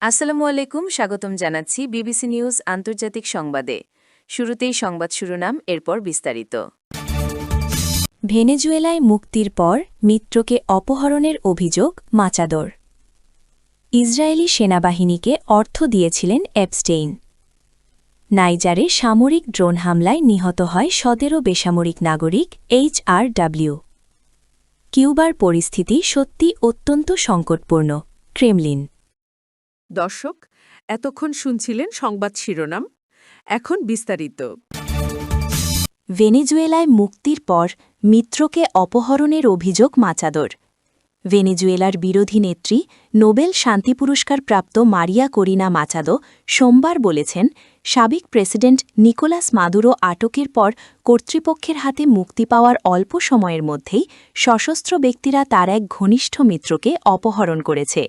আসসালামু আলাইকুম, স্বাগতম জানাচ্ছি বিবিসি নিউজ আন্তর্জাতিক সংবাদে। শুরুতেই সংবাদ শিরোনাম, এরপর বিস্তারিত। ভেনেজুয়েলায় মুক্তির পর মিত্রকে অপহরণের অভিযোগ মাচাদোর। ইসরায়েলি সেনাবাহিনীকে অর্থ দিয়েছিলেন এপস্টেইন। নাইজারে সামরিক ড্রোন হামলায় নিহত হয় 17 বেসামরিক নাগরিক HRW। কিউবার পরিস্থিতি সত্যি অত্যন্ত সংকটপূর্ণ, ক্রেমলিন। দর্শক, এতক্ষণ শুনছিলেন সংবাদ শিরোনাম, এখন বিস্তারিত। ভেনেজুয়েলায় মুক্তির পর মিত্রকে অপহরণের অভিযোগ মাচাদোর। ভেনেজুয়েলার বিরোধী নেত্রী, নোবেল শান্তি পুরস্কার প্রাপ্ত মারিয়া করিনা মাচাদো সোমবার বলেছেন, সাবেক প্রেসিডেন্ট নিকোলাস মাদুরো আটকের পর কর্তৃপক্ষের হাতে মুক্তি পাওয়ার অল্প সময়ের মধ্যেই সশস্ত্র ব্যক্তিরা তার এক ঘনিষ্ঠ মিত্রকে অপহরণ করেছে।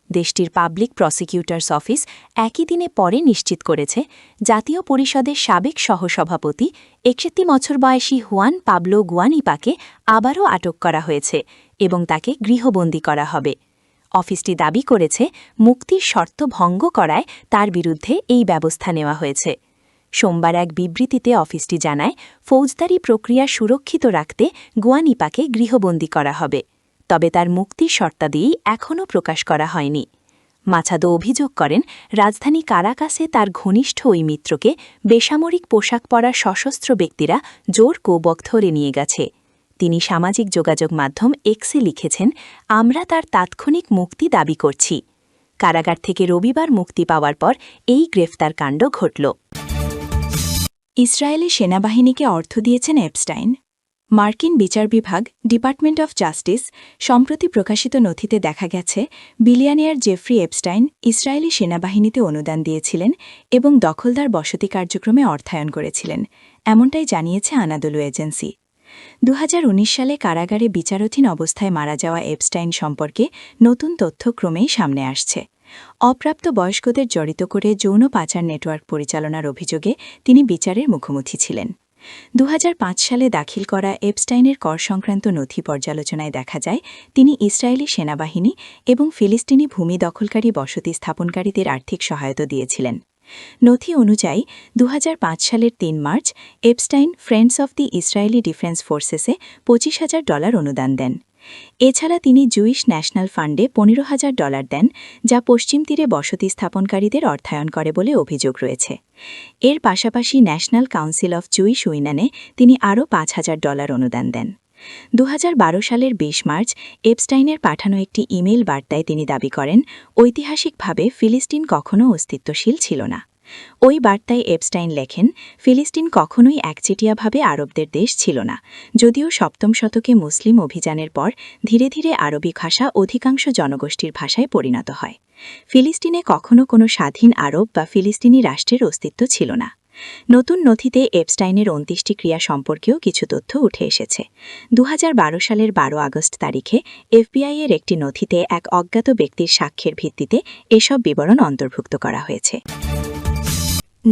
দেশটির পাবলিক প্রসিকিউটরস অফিস একই দিনে পরে নিশ্চিত করেছে, জাতীয় পরিষদের সাবেক সহসভাপতি 61 বছর বয়সী হুয়ান পাবলো গুয়ানিপাকে আবারও আটক করা হয়েছে এবং তাকে গৃহবন্দী করা হবে। অফিসটি দাবি করেছে, মুক্তির শর্ত ভঙ্গ করায় তার বিরুদ্ধে এই ব্যবস্থা নেওয়া হয়েছে। সোমবার এক বিবৃতিতে অফিসটি জানায়, ফৌজদারি প্রক্রিয়া সুরক্ষিত রাখতে গুয়ানিপাকে গৃহবন্দী করা হবে, তবে তার মুক্তির শর্তাদি এখনও প্রকাশ করা হয়নি। মাচাদো অভিযোগ করেন, রাজধানী কারাকাসে তার ঘনিষ্ঠ ওই মিত্রকে বেসামরিক পোশাক পরা সশস্ত্র ব্যক্তিরা জোরপূর্বক ধরে নিয়ে গেছে। তিনি সামাজিক যোগাযোগ মাধ্যম এক্সে লিখেছেন, আমরা তার তাৎক্ষণিক মুক্তি দাবি করছি। কারাগার থেকে রবিবার মুক্তি পাওয়ার পর এই গ্রেফতার কাণ্ড ঘটল। ইসরায়েলি সেনাবাহিনীকে অর্থ দিয়েছেন এপস্টাইন। মার্কিন বিচার বিভাগ, ডিপার্টমেন্ট অফ জাস্টিস সম্প্রতি প্রকাশিত নথিতে দেখা গেছে, বিলিয়নিয়ার জেফ্রি এপস্টাইন ইসরায়েলি সেনাবাহিনীতে অনুদান দিয়েছিলেন এবং দখলদার বসতি কার্যক্রমে অর্থায়ন করেছিলেন, এমনটাই জানিয়েছে আনাদোলু এজেন্সি। 2019 সালে কারাগারে বিচারাধীন অবস্থায় মারা যাওয়া এপস্টাইন সম্পর্কে নতুন তথ্য ক্রমেই সামনে আসছে। অপ্রাপ্ত বয়স্কদের জড়িত করে যৌন পাচার নেটওয়ার্ক পরিচালনার অভিযোগে তিনি বিচারের মুখোমুখি ছিলেন। 2005 সালে দাখিল করা এপস্টাইনের কর সংক্রান্ত নথি পর্যালোচনায় দেখা যায়, তিনি ইসরায়েলি সেনাবাহিনী এবং ফিলিস্তিনি ভূমি দখলকারী বসতি স্থাপনকারীদের আর্থিক সহায়তা দিয়েছিলেন। নথি অনুযায়ী 2005 সালের 3 মার্চ Epstein friends of the Israeli defence ফোর্সেসে $25,000 অনুদান দেন। এছাড়া তিনি জুইশ ন্যাশনাল ফান্ডে $15,000 দেন, যা পশ্চিম তীরে বসতি স্থাপনকারীদের অর্থায়ন করে বলে অভিযোগ রয়েছে। এর পাশাপাশি ন্যাশনাল কাউন্সিল অফ জুইশ উইমেনে তিনি আরও $5,000 অনুদান দেন। 2012 সালের 20 মার্চ এপস্টাইনের পাঠানো একটি ইমেইল বার্তায় তিনি দাবি করেন, ঐতিহাসিকভাবে ফিলিস্তিন কখনও অস্তিত্বশীল ছিল না। ওই বার্তায় এপস্টাইন লেখেন, ফিলিস্তিন কখনোই একচেটিয়াভাবে আরবদের দেশ ছিল না, যদিও 7ম শতকে মুসলিম অভিযানের পর ধীরে ধীরে আরবি ভাষা অধিকাংশ জনগোষ্ঠীর ভাষায় পরিণত হয়। ফিলিস্তিনে কখনো কোনো স্বাধীন আরব বা ফিলিস্তিনি রাষ্ট্রের অস্তিত্ব ছিল না। নতুন নথিতে এপস্টাইনের অন্ত্যেষ্টিক্রিয়া সম্পর্কেও কিছু তথ্য উঠে এসেছে। 2012 সালের 12 আগস্ট তারিখে FBI-এর একটি নথিতে এক অজ্ঞাত ব্যক্তির সাক্ষ্যের ভিত্তিতে এসব বিবরণ অন্তর্ভুক্ত করা হয়েছে।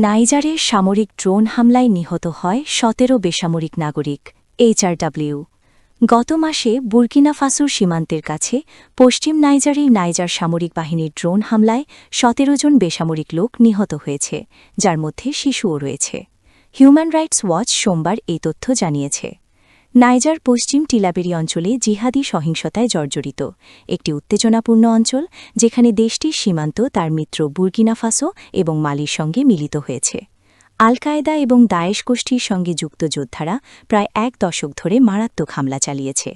নাইজারে সামরিক ড্রোন হামলায় নিহত হয় 17 বেসামরিক নাগরিক HRW। গত মাসে বুর্কিনা ফাসোর সীমান্তের কাছে পশ্চিম নাইজারেই নাইজার সামরিক বাহিনীর ড্রোন হামলায় 17 জন বেসামরিক লোক নিহত হয়েছে, যার মধ্যে শিশুও রয়েছে। হিউম্যান রাইটস ওয়াচ সোমবার এই তথ্য জানিয়েছে। নাইজার পশ্চিম টিলাবেরি অঞ্চলে জিহাদি সহিংসতায় জর্জরিত একটি উত্তেজনাপূর্ণ অঞ্চল, যেখানে দেশটির সীমান্ত তার মিত্র বুর্কিনা ফাসো এবং মালির সঙ্গে মিলিত হয়েছে। আল কায়েদা এবং দায়েশ গোষ্ঠীর সঙ্গে যুক্ত যোদ্ধারা প্রায় 1 দশক ধরে মারাত্মক হামলা চালিয়েছে।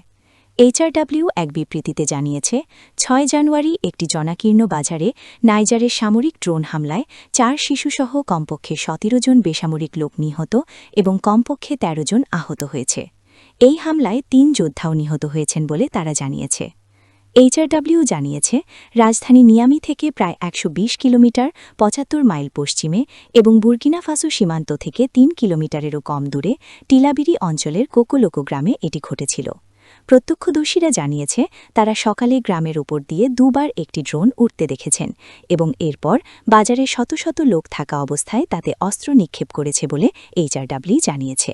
HRW এক বিবৃতিতে জানিয়েছে, 6 জানুয়ারি একটি জনাকীর্ণ বাজারে নাইজারের সামরিক ড্রোন হামলায় 4 শিশুসহ কমপক্ষে 17 জন বেসামরিক লোক নিহত এবং কমপক্ষে 13 জন আহত হয়েছে। এই হামলায় 3 যোদ্ধাও নিহত হয়েছেন বলে তারা জানিয়েছে। HRW জানিয়েছে, রাজধানী নিয়ামি থেকে প্রায় 120 কিলোমিটার 75 মাইল পশ্চিমে এবং বুর্কিনা ফাসো সীমান্ত থেকে 3 কিলোমিটারেরও কম দূরে টিলাবিরি অঞ্চলের কোকোলোকো গ্রামে এটি ঘটেছিল। প্রত্যক্ষদর্শীরা জানিয়েছে, তারা সকালে গ্রামের ওপর দিয়ে 2 বার একটি ড্রোন উঠতে দেখেছেন এবং এরপর বাজারে শত শত লোক থাকা অবস্থায় তাতে অস্ত্র নিক্ষেপ করেছে বলে HRW জানিয়েছে।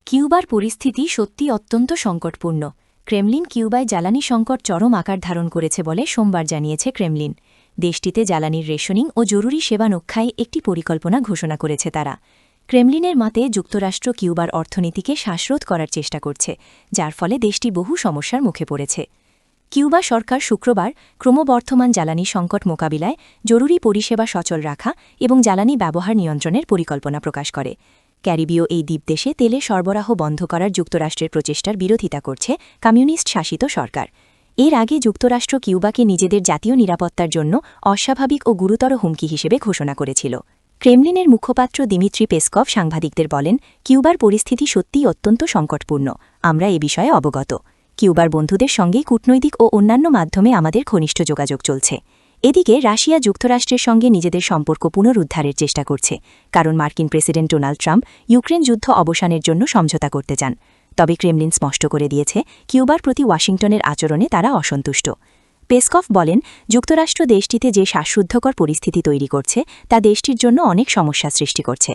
কিউবার পরিস্থিতি সত্যি অত্যন্ত সংকটপূর্ণ, ক্রেমলিন। কিউবায় জ্বালানি সংকট চরম আকার ধারণ করেছে বলে সোমবার জানিয়েছে ক্রেমলিন। দেশটিতে জ্বালানির রেশনিং ও জরুরি সেবা রক্ষায় একটি পরিকল্পনা ঘোষণা করেছে তারা। ক্রেমলিনের মতে যুক্তরাষ্ট্র কিউবার অর্থনীতিকে শ্বাসরোধ করার চেষ্টা করছে, যার ফলে দেশটি বহু সমস্যার মুখে পড়েছে। কিউবা সরকার শুক্রবার ক্রমবর্ধমান জ্বালানি সংকট মোকাবিলায় জরুরি পরিষেবা সচল রাখা এবং জ্বালানি ব্যবহার নিয়ন্ত্রণের পরিকল্পনা প্রকাশ করে। ক্যারিবীয় এই দ্বীপদেশে তেলে সরবরাহ বন্ধ করার যুক্তরাষ্ট্রের প্রচেষ্টার বিরোধিতা করছে কমিউনিস্ট শাসিত সরকার। এর আগে যুক্তরাষ্ট্র কিউবাকে নিজেদের জাতীয় নিরাপত্তার জন্য অস্বাভাবিক ও গুরুতর হুমকি হিসেবে ঘোষণা করেছিল। ক্রেমলিনের মুখপাত্র দিমিত্রি পেসকভ সাংবাদিকদের বলেন, কিউবার পরিস্থিতি সত্যিই অত্যন্ত সংকটপূর্ণ। আমরা এ বিষয়ে অবগত। কিউবার বন্ধুদের সঙ্গে কূটনৈতিক ও অন্যান্য মাধ্যমে আমাদের ঘনিষ্ঠ যোগাযোগ চলছে। এদিকে রাশিয়া যুক্তরাষ্ট্রের সঙ্গে নিজেদের সম্পর্ক পুনরুদ্ধারের চেষ্টা করছে, কারণ মার্কিন প্রেসিডেন্ট ডোনাল্ড ট্রাম্প ইউক্রেন যুদ্ধ অবসানের জন্য সমঝোতা করতে চান। তবে ক্রেমলিন স্পষ্ট করে দিয়েছে, কিউবার প্রতি ওয়াশিংটনের আচরণে তারা অসন্তুষ্ট। পেসকভ বলেন, যুক্তরাষ্ট্র দেশটিতে যে শ্বাসরুদ্ধকর পরিস্থিতি তৈরি করছে তা দেশটির জন্য অনেক সমস্যা সৃষ্টি করছে।